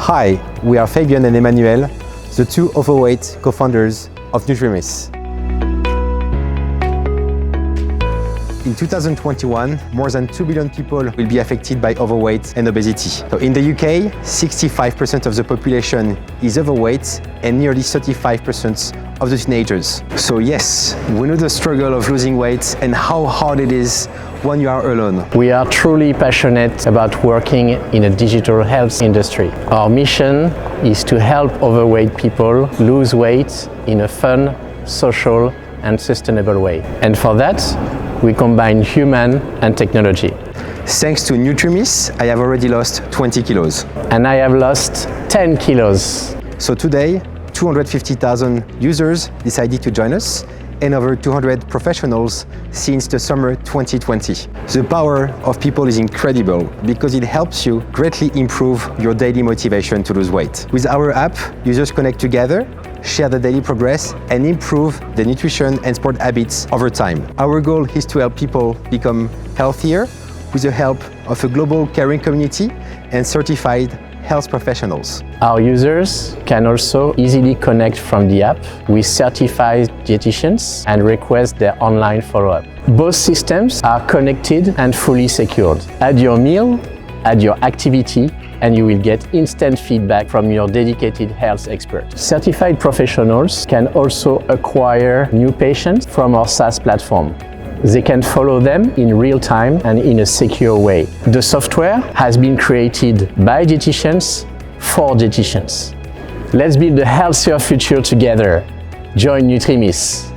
Hi, we are Fabian and Emmanuel, the two overweight co-founders of Nutrimis. In 2021, more than 2 billion people will be affected by overweight and obesity. So in the UK, 65% of the population is overweight and nearly 35% of the teenagers. So yes, we know the struggle of losing weight and how hard it is when you are alone. We are truly passionate about working in a digital health industry. Our mission is to help overweight people lose weight in a fun, social, and sustainable way. And for that, we combine human and technology. Thanks to Nutrimis, I have already lost 20 kilos. And I have lost 10 kilos. So today, 250,000 users decided to join us and over 200 professionals since the summer 2020. The power of people is incredible because it helps you greatly improve your daily motivation to lose weight. With our app, users connect together, share the daily progress, and improve the nutrition and sport habits over time. Our goal is to help people become healthier with the help of a global caring community and certified health professionals. Our users can also easily connect from the app with certified dietitians and request their online follow-up. Both systems are connected and fully secured. Add your meal, add your activity, and you will get instant feedback from your dedicated health expert. Certified professionals can also acquire new patients from our SaaS platform. They can follow them in real time and in a secure way. The software has been created by dietitians for dietitians. Let's build a healthier future together. Join Nutrimis.